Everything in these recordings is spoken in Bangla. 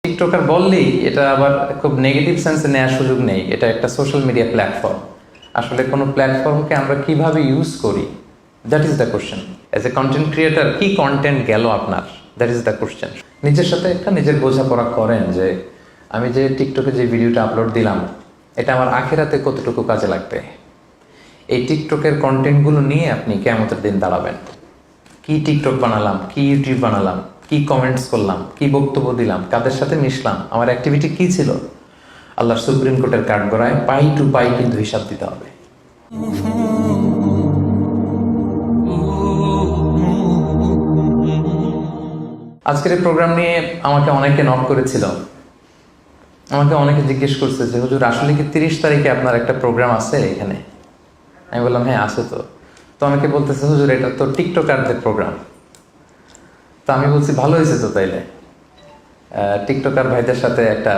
টিকটকার বললেই এটা আবার খুব নেগেটিভ সেন্সে নেওয়ার সুযোগ নেই। এটা একটা সোশ্যাল মিডিয়া প্ল্যাটফর্ম। আসলে কোনো প্ল্যাটফর্মকে আমরা কিভাবে ইউজ করি, that is the question. As a content creator কি কন্টেন্ট গেল আপনার, দ্যাট ইজ দ্য কোশ্চেন। নিজের সাথে একটা নিজের বোঝাপড়া করেন যে আমি যে টিকটকে যে ভিডিওটা আপলোড দিলাম এটা আমার আখেরাতে কতটুকু কাজে লাগবে। এই টিকটকের কন্টেন্টগুলো নিয়ে আপনি কিয়ামতের দিন দাঁড়াবেন। কি টিকটক বানালাম, কি ইউটিউব বানালাম, কি কমেন্টস করলাম, কি বক্তব্য দিলাম, কাদের সাথে মিশলাম, আমার অ্যাক্টিভিটি কি ছিল, আল্লাহর সুপ্রিম কোর্টের কাঠগড়ায় পাই টু পাই কিন্তু হিসাব দিতে হবে। আজকের এই প্রোগ্রাম নিয়ে আমাকে অনেকে নক করেছিল। আমাকে অনেকে জিজ্ঞেস করছে যে হুজুর আসলে কি 30 তারিখে আপনার একটা প্রোগ্রাম আছে এখানে? আমি বললাম হ্যাঁ আছে। তো অনেকে বলতেছে হুজুর এটা তো টিকটকারদের প্রোগ্রাম। তো আমি বলছি ভালো হয়েছে তো, তাইলে টিকটকার ভাইদের সাথে একটা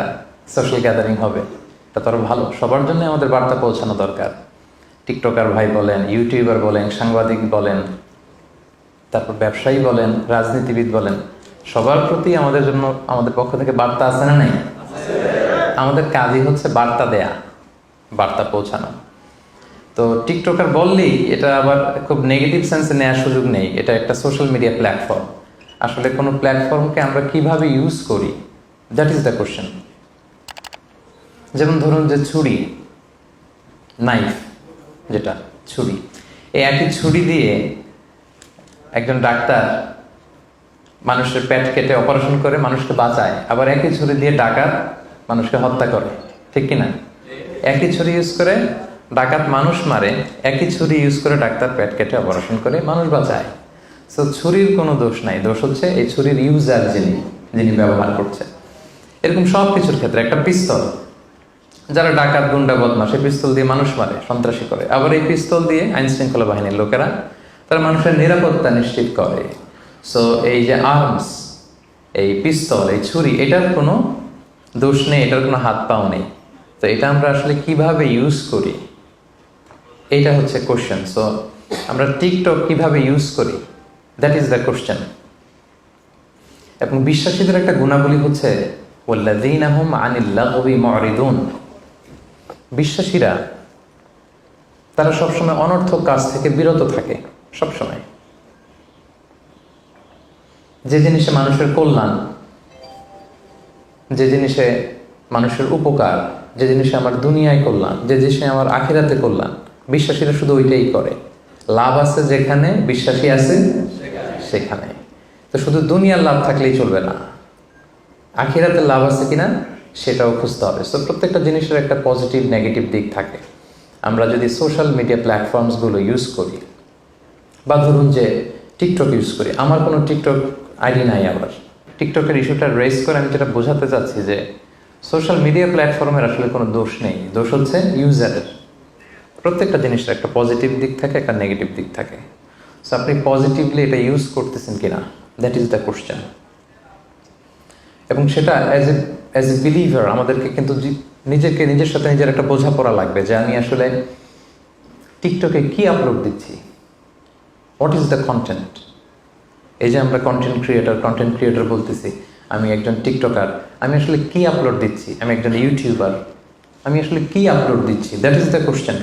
সোশ্যাল গ্যাদারিং হবে, এটা তো আরো ভালো। সবার জন্য আমাদের বার্তা পৌঁছানো দরকার। টিকটকার ভাই বলেন, ইউটিউবার বলেন, সাংবাদিক বলেন, তারপর ব্যবসায়ী বলেন, রাজনীতিবিদ বলেন, সবার প্রতি আমাদের জন্য আমাদের পক্ষ থেকে বার্তা আছে না নাই? আমাদের কাজই হচ্ছে বার্তা দেয়া, বার্তা পৌঁছানো। তো টিকটকার বললেই এটা আবার খুব নেগেটিভ সেন্সে নেওয়ার সুযোগ নেই। এটা একটা সোশ্যাল মিডিয়া প্ল্যাটফর্ম। আসলে কোনো প্ল্যাটফর্মকে আমরা কিভাবে ইউজ করি, দ্যাট ইজ দ্য কোশ্চেন। যেমন ধরুন যে ছুরি, নাইফ, যেটা ছুরি, এই একই ছুরি দিয়ে একজন ডাক্তার মানুষের পেট কেটে অপারেশন করে মানুষকে বাঁচায়, আবার একই ছুরি দিয়ে ডাকাত মানুষকে হত্যা করে, ঠিক কিনা? একই ছুরি ইউজ করে ডাকাত মানুষ মারে, একই ছুরি ইউজ করে ডাক্তার পেট কেটে অপারেশন করে মানুষ বাঁচায়। সো ছুরির কোনো দোষ নাই, দোষ হচ্ছে এই ছুরির ইউজার যিনি ব্যবহার করছে। এরকম সব কিছুর ক্ষেত্রে একটা পিস্তল, যারা ডাকাত গুন্ডা বদমাশ এই পিস্তল দিয়ে মানুষ মারে, সন্ত্রাসী করে, আবার এই পিস্তল দিয়ে আইন শৃঙ্খলা বাহিনীর লোকেরা তারা মানুষের নিরাপত্তা নিশ্চিত করে। সো এই যে আর্মস, এই পিস্তল, এই ছুরি, এটার কোনো দোষ নেই, এটার কোনো হাত পাও নেই। তো এটা আমরা আসলে কিভাবে ইউজ করি, এইটা হচ্ছে কোশ্চেন। সো আমরা টিকটক কিভাবে ইউজ করি, দ্যাট ইজ দ্য কোশ্চেন। এবং বিশ্বাসীদের একটা গুণাবলী হচ্ছে ওয়াল্লাযীনা হুম আনিল লাগবি মুরিদুন। বিশ্বাসীরা তারা সবসময় অনর্থক কাজ থেকে বিরত থাকে। সবসময় যে জিনিসে মানুষের কল্যাণ, যে জিনিসে মানুষের উপকার, যে জিনিসে আমার দুনিয়ায় কল্যাণ, যে জিনিসে আমার আখিরাতে কল্যাণ, বিশ্বাসীরা শুধু ওইটাই করে। লাভ আছে যেখানে, বিশ্বাসী আছে সেখানে। তো শুধু দুনিয়ার লাভ থাকলেই চলবে না, আখিরাতে লাভ আছে কিনা সেটাও খুঁজতে হবে। সো প্রত্যেকটা জিনিসের একটা পজিটিভ নেগেটিভ দিক থাকে। আমরা যদি সোশ্যাল মিডিয়া প্ল্যাটফর্মসগুলো ইউজ করি, বা ধরুন যে টিকটক ইউজ করি, আমার কোনো টিকটক আইডি নাই, আবার টিকটকের ইস্যুটা রেজ করে আমি যেটা বোঝাতে চাচ্ছি যে সোশ্যাল মিডিয়া প্ল্যাটফর্মের আসলে কোনো দোষ নেই, দোষ হচ্ছে ইউজারের। প্রত্যেকটা জিনিসের একটা পজিটিভ দিক থাকে, একটা নেগেটিভ দিক থাকে। সো আপনি পজিটিভলি এটা ইউজ করতেছেন কিনা, দ্যাট ইজ দ্য কোশ্চেন। এবং সেটা অ্যাজ এ বিলিভার আমাদেরকে কিন্তু নিজের সাথে নিজের একটা বোঝাপড়া লাগবে যে আমি আসলে টিকটকে কি আপলোড দিচ্ছি, হোয়াট ইজ দ্য কন্টেন্ট। এই যে আমরা কন্টেন্ট ক্রিয়েটর বলতেছি, আমি একজন টিকটকার, আমি আসলে কি আপলোড দিচ্ছি, আমি একজন ইউটিউবার, আমি আসলে কি আপলোড দিচ্ছি, দ্যাট ইজ দ্য কোশ্চেন।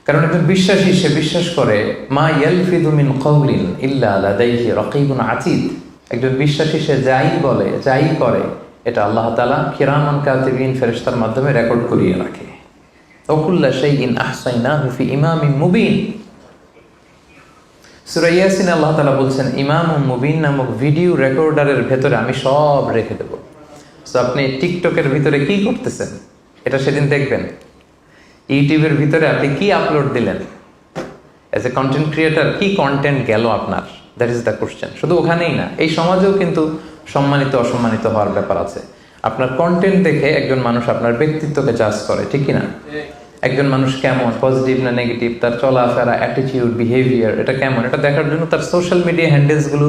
কারণ একজন বিশ্বাসী, সে বিশ্বাস করে মা ইয়ালফিযু মিন কাওলিন ইল্লা লাদাইহি রাকীবুন আতীদ। একজন বিশ্বাসী সে যাই বলে, যাই করে, এটা আল্লাহ তাআলা কিরামান কাতিবিন ফেরেশতার মাধ্যমে রেকর্ড করিয়ে রাখে। ওয়াকুল্লা শাইইন আহসাইনাহু ফি ইমামিন মুবিন। সূরা ইয়াসিন আল্লাহ তাআলা বলছেন ইমামুম মুবিন নামক ভিডিও রেকর্ডারের ভেতরে আমি সব রেখে দেব। সো আপনি টিকটকের ভিতরে কি করতেছেন এটা সেদিন দেখবেন। ইউটিউবের ভিতরে আপনি কি আপলোড দিলেন, অ্যাজ এ কন্টেন্ট ক্রিয়েটার কি কন্টেন্ট গেল আপনার, দ্যাট ইজ দ্য কোশ্চেন। শুধু ওখানেই না, এই সমাজেও কিন্তু সম্মানিত অসম্মানিত হওয়ার ব্যাপার আছে। আপনার কন্টেন্ট দেখে একজন মানুষ আপনার ব্যক্তিত্বকে জাজ করে, ঠিক কিনা? একজন মানুষ কেমন, পজিটিভ না নেগেটিভ, তার চলাফেরা, অ্যাটিটিউড, বিহেভিয়ার, এটা কেমন, এটা দেখার জন্য তার সোশ্যাল মিডিয়া হ্যান্ডেলসগুলো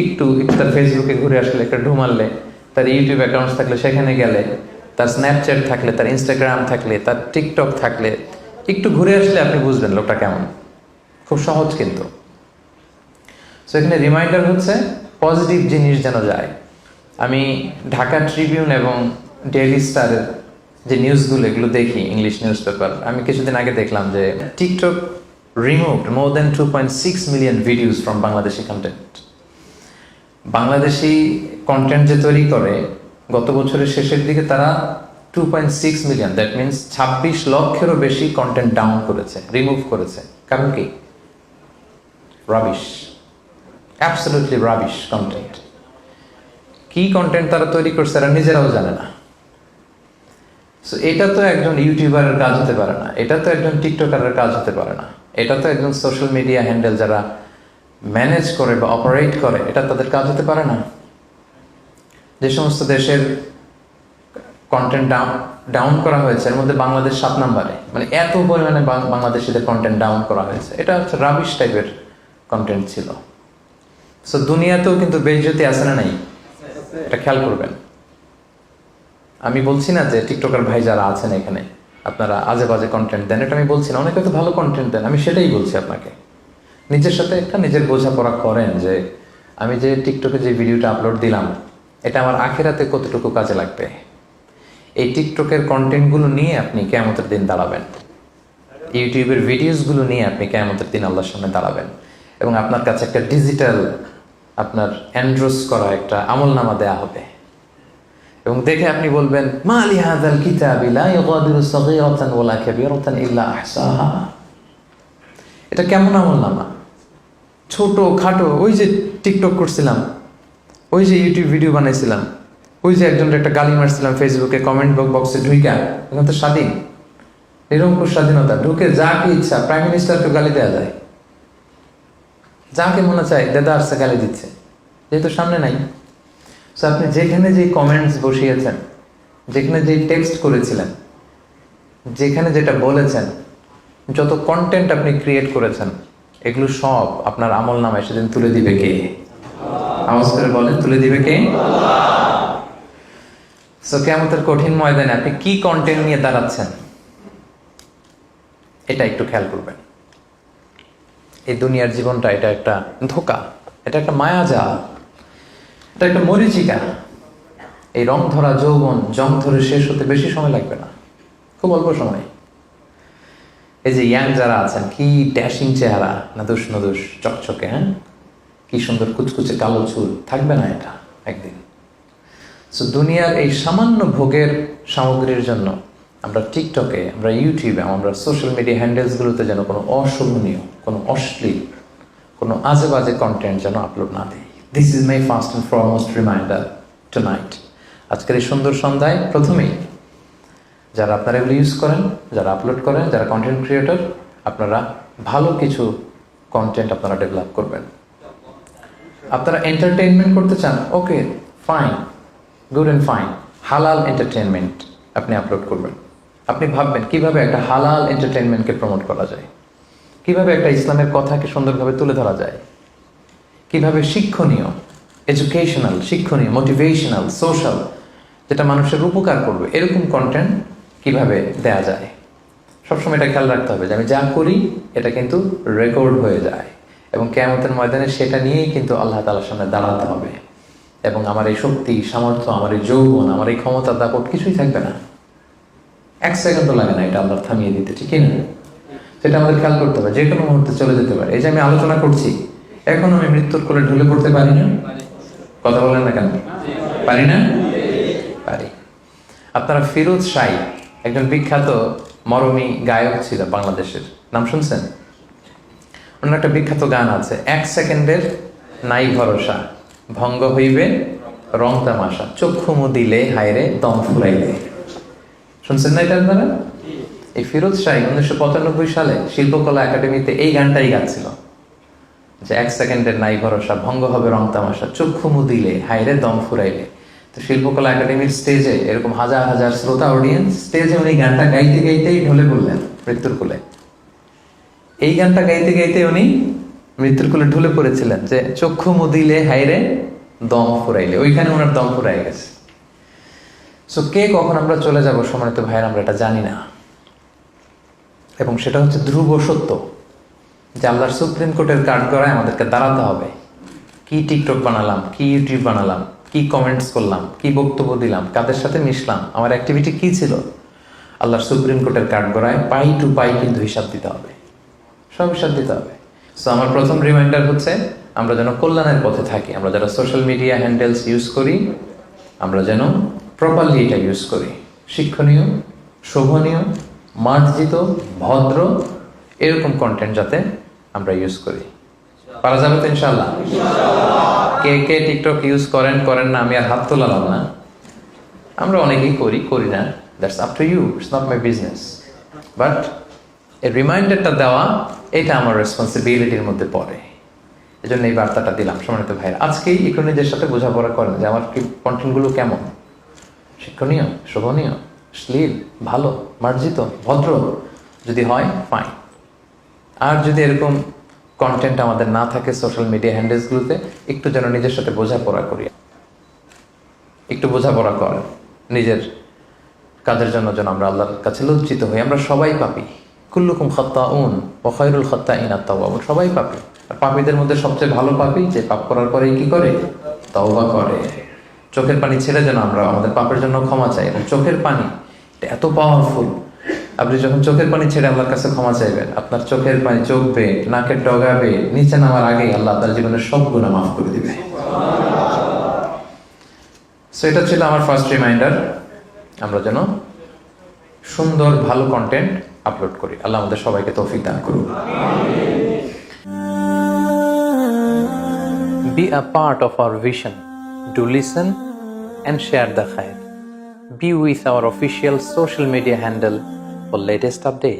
একটু তার ফেসবুকে ঘুরে আসলে, একটা ঢুমারলে, তার ইউটিউব অ্যাকাউন্টস থাকলে সেখানে গেলে, তার স্ন্যাপচ্যাট থাকলে, তার ইনস্টাগ্রাম থাকলে, তার টিকটক থাকলে, একটু ঘুরে আসলে আপনি বুঝবেন লোকটা কেমন। খুব সহজ কিন্তু। সো এখানে রিমাইন্ডার হচ্ছে পজিটিভ জিনিস যেন যায়, আমি ঢাকা ট্রিবিউন এবং ডেইলি স্টারের যে নিউজগুলো এগুলো দেখি, ইংলিশ নিউজ পেপার। আমি কিছুদিন আগে দেখলাম যে TikTok removed more than 2.6 million videos from Bangladeshi content. Bangladeshi content যে তৈরি করে গত বছরের শেষের দিকে তারা 2.6 মিলিয়ন, দ্যাট মিনস 26 লক্ষেরও বেশি কন্টেন্ট ডাউন করেছে, রিমুভ করেছে। কারণ কি? Rubbish, absolutely rubbish content. কি কন্টেন্ট তারা তৈরি করছে এরা নিজেরাও জানে না। সো এটা তো একজন ইউটিউবারের কাজ হতে পারে না, এটা তো একজন টিকটকারের কাজ হতে পারে না, এটা তো একজন সোশ্যাল মিডিয়া হ্যান্ডেল যারা ম্যানেজ করে বা অপারেট করে এটা তাদের কাজ হতে পারে না। যে সমস্ত দেশের কন্টেন্ট ডাউন করা হয়েছে এর মধ্যে বাংলাদেশ 7 নম্বরে, মানে এত পরিমাণে বাংলাদেশিদের কন্টেন্ট ডাউন করা হয়েছে। এটা হচ্ছে রাবিশ টাইপের কন্টেন্ট ছিল। সো দুনিয়াতেও কিন্তু বেইজ্জতি আছে না নাই, এটা খেয়াল করবেন। আমি বলছি না যে টিকটকার ভাই যারা আছেন এখানে আপনারা আজে বাজে কন্টেন্ট দেন, এটা আমি বলছি না। অনেকে তো ভালো কন্টেন্ট দেন, আমি সেটাই বলছি আপনাকে। নিজের সাথে একটা নিজের বোঝাপড়া করেন যে আমি যে টিকটকে যে ভিডিওটা আপলোড দিলাম এটা আমার আখিরাতে কতটুকু কাজে লাগবে। এই টিকটকের কন্টেন্টগুলো নিয়ে আপনি কিয়ামতের দিন দাঁড়াবেন, ইউটিউবের ভিডিওসগুলো নিয়ে আপনি কিয়ামতের দিন আল্লাহর সামনে দাঁড়াবেন, এবং আপনার কাছে একটা ডিজিটাল আপনার এন্ড্রোস করা একটা আমলনামা দেয়া হবে, এবং দেখে আপনি বলবেন মা লি হাযাল কিতাবি লা ইউগাদিরু সাগীরাতান ওয়ালা কাবীরাতান ইল্লা আহসাহা। এটা কেমন আমলনামা? ছোট খাটো, ওই যে টিকটক করছিলাম, ওই যে ইউটিউব ভিডিও বানাইছিলাম, ওই যে একজনের একটা গালি মারছিলাম ফেসবুকে কমেন্ট বক্সে ঢুইকা, এখন তো স্বাধীন, নিরঙ্কুশ স্বাধীনতা, ঢুকে যা কি ইচ্ছা প্রাইম মিনিস্টারকে গালি দেওয়া যায়, যাকে মনে চায় দেদা আসছে গালি দিচ্ছে, যেহেতু সামনে নাই। সো আপনি যেখানে যে কমেন্টস বসিয়েছেন, যেখানে যে টেক্সট করেছিলেন, যেখানে যেটা বলেছেন, যত কন্টেন্ট আপনি ক্রিয়েট করেছেন এগুলো সব আপনার আমল নামায় সেদিন তুলে দিবে কে? আওয়াজ করে বলেন, তুলে দিবে কে? সো কিয়ামতের কঠিন ময়দানে আপনি কি কন্টেন্ট নিয়ে দাঁড়াচ্ছেন এটা একটু খেয়াল করবেন। এই দুনিয়ার জীবনটা এটা একটা ধোঁকা, এটা একটা মায়াজাল, এটা একটা মরিচিকা। এই রং ধরা যৌবন জং ধরে শেষ হতে বেশি সময় লাগবে না, খুব অল্প সময়। এই যে ইয়াং যারা আছেন, কি ড্যাশিং চেহারা, নাদুস নদুস চকচকে, হ্যাঁ, কি সুন্দর কুচকুচে কালো চুল, থাকবে না এটা একদিন। সো দুনিয়ার এই সামান্য ভোগের সামগ্রীর জন্য আমরা টিকটকে, আমরা ইউটিউবে, আমরা সোশ্যাল মিডিয়া হ্যান্ডেলসগুলোতে যেন কোনো অশোভনীয়, কোনো অশ্লীল, কোনো আজে বাজে কন্টেন্ট যেন আপলোড না দিই। This is my first and foremost reminder tonight. আজকের এই সুন্দর সন্ধ্যায় প্রথমেই যারা আপনারা এগুলো ইউজ করেন, যারা আপলোড করেন, যারা কন্টেন্ট ক্রিয়েটর, আপনারা ভালো কিছু কন্টেন্ট আপনারা ডেভেলপ করবেন। আপনারা এন্টারটেইনমেন্ট করতে চান, okay fine, good and fine, হালাল এন্টারটেইনমেন্ট আপনি আপলোড করবেন। আপনি ভাববেন কিভাবে একটা হালাল এন্টারটেইনমেন্টকে প্রমোট করা যায়, কিভাবে একটা ইসলামের কথাকে সুন্দরভাবে তুলে ধরা যায়, কিভাবে শিক্ষণীয়, এডুকেশনাল, শিক্ষণীয়, মোটিভেশনাল, সোশ্যাল, যেটা মানুষের উপকার করবে এরকম কন্টেন্ট কিভাবে দেয়া যায়। সবসময় এটা খেয়াল রাখতে হবে যে আমি যা করি এটা কিন্তু রেকর্ড হয়ে যায়, এবং কিয়ামতের ময়দানে সেটা নিয়েই কিন্তু আল্লাহ তাআলার সামনে দাঁড়াতে হবে, এবং আমার এই শক্তি, সামর্থ্য, আমার এই যৌবন, আমার এই ক্ষমতা, দাপট কিছুই থাকবে না। 1 সেকেন্ডও লাগে না এটা আল্লাহ থামিয়ে দিতে, ঠিক না? সেটা আমাদের খেয়াল করতে হবে, যে কোনো মুহূর্তে চলে যেতে পারে। এই যে আমি আলোচনা করছি, এখন আমি মৃত্যুর কোলে ঢলে পড়তে পারি না? কথা বলেন না কেন? পারি না? পারি। আপনারা ফিরোজ শাহী একজন বিখ্যাত মরমী গায়ক ছিল বাংলাদেশের, নাম শুনছেন? ওনার একটা বিখ্যাত গান আছে, 1 সেকেন্ডের নাই ভরসা, ভঙ্গ হইবে রং তামাশা, চক্ষু মুদিলে হায়রে দম ফুরাইলে। শুনছেন না এটা আপনারা? এই ফিরোজ শাহী 1995 সালে শিল্পকলা একাডেমিতে এই গানটাই গাচ্ছিল যে 1 সেকেন্ডের নাই ভরসা, ভঙ্গ হবে রং তামাশা, চক্ষু মুদিলে হায়রে দম ফুরাইলে। তো শিল্পকলা একাডেমির স্টেজে এরকম হাজার হাজার শ্রোতা অডিয়েন্স, স্টেজে উনি গানটা গাইতে গাইতেই ঢলে পড়লেন মৃত্যুর কোলে। এই গানটা গাইতে গাইতে উনি মৃত্যুর কোলে ঢলে পড়েছিলেন যে চক্ষু মুদিলে হায়রে দম ফুরাইলে, ওইখানে ওনার দম ফুরাই গেছে। সো কে কখন আমরা চলে যাব সম্মানিত ভাইয়ের, আমরা এটা জানি না, এবং সেটা হচ্ছে ধ্রুব সত্য যে আল্লাহর সুপ্রিম কোর্টের কাঠগড়ায় আমাদেরকে দাঁড়াতে হবে। কি টিকটক বানালাম, কি ইউটিউব বানালাম, কি কমেন্টস করলাম, কি বক্তব্য দিলাম, কাদের সাথে মিশলাম, আমার অ্যাক্টিভিটি কি ছিল, আল্লাহর সুপ্রিম কোর্টের কাঠগড়ায় পাই টু পাই কিন্তু হিসাব দিতে হবে, সব হিসাব দিতে হবে। সো আমার প্রথম রিমাইন্ডার হচ্ছে আমরা যেন কল্যাণের পথে থাকি। আমরা যারা সোশ্যাল মিডিয়া হ্যান্ডেলস ইউজ করি, আমরা যেন প্রপারলি এটা ইউজ করি, শিক্ষণীয়, শোভনীয়, মার্জিত, ভদ্র এরকম কন্টেন্ট যাতে আমরা ইউজ করি। পারা যাবে তো ইনশাআল্লাহ? কে কে টিকটক ইউজ করেন করেন না আমি আর হাত তোলালাম না, আমরা অনেকেই করি না, that's up to you, it's not my business. But এই রিমাইন্ডারটা দেওয়া এটা আমার রেসপন্সিবিলিটির মধ্যে পড়ে, এই জন্য এই বার্তাটা দিলাম। সম্মানিত ভাইরা, আজকেই একটু নিজের সাথে বোঝাপড়া করেন যে আমার কি কন্টেন্টগুলো কেমন, শিক্ষণীয়, শোভনীয়, শ্লীল, ভালো, মার্জিত, ভদ্র যদি হয় ফাইন। আর যদি এরকম কন্টেন্ট আমাদের না থাকে সোশ্যাল মিডিয়া হ্যান্ডেলসগুলোতে, একটু যেন নিজের সাথে বোঝাপড়া করি, একটু বোঝাপড়া করেন নিজের কাজের জন্য, যেন আমরা আল্লাহর কাছে লজ্জিত হই। আমরা সবাই পাপী, কুল্লুকুম খাত্তাউন ওয়া খায়রুল খাত্তাইন আত-তাওয়াবুন, সবাই পাপী। আর পাপীদের মধ্যে সবচেয়ে ভালো পাপী যে পাপ করার পরে কি করে, তওবা করে। চোখের পানি ছেড়ে যেন আমরা আমাদের পাপের জন্য ক্ষমা চাই। এবং চোখের পানি এটা এত পাওয়ারফুল, আপনি যখন চোখের পানি ছেড়ে আল্লাহর কাছে ক্ষমা চাইবেন, আপনার চোখের পানি চোখ বেয়ে নাকের ডগা বেয়ে নিচে নামার আগেই আল্লাহ আপনার জীবনের সব গুনাহ মাফ করে দিবে। সো এটা ছিল আমার ফার্স্ট রিমাইন্ডার, আমরা যেন সুন্দর ভালো কন্টেন্ট আপলোড করি। আল্লাহ আমাদের সবাইকে তৌফিক দান করুন। Be a part of our vision. Do listen and share the khair. Be with our official social media handle for latest update.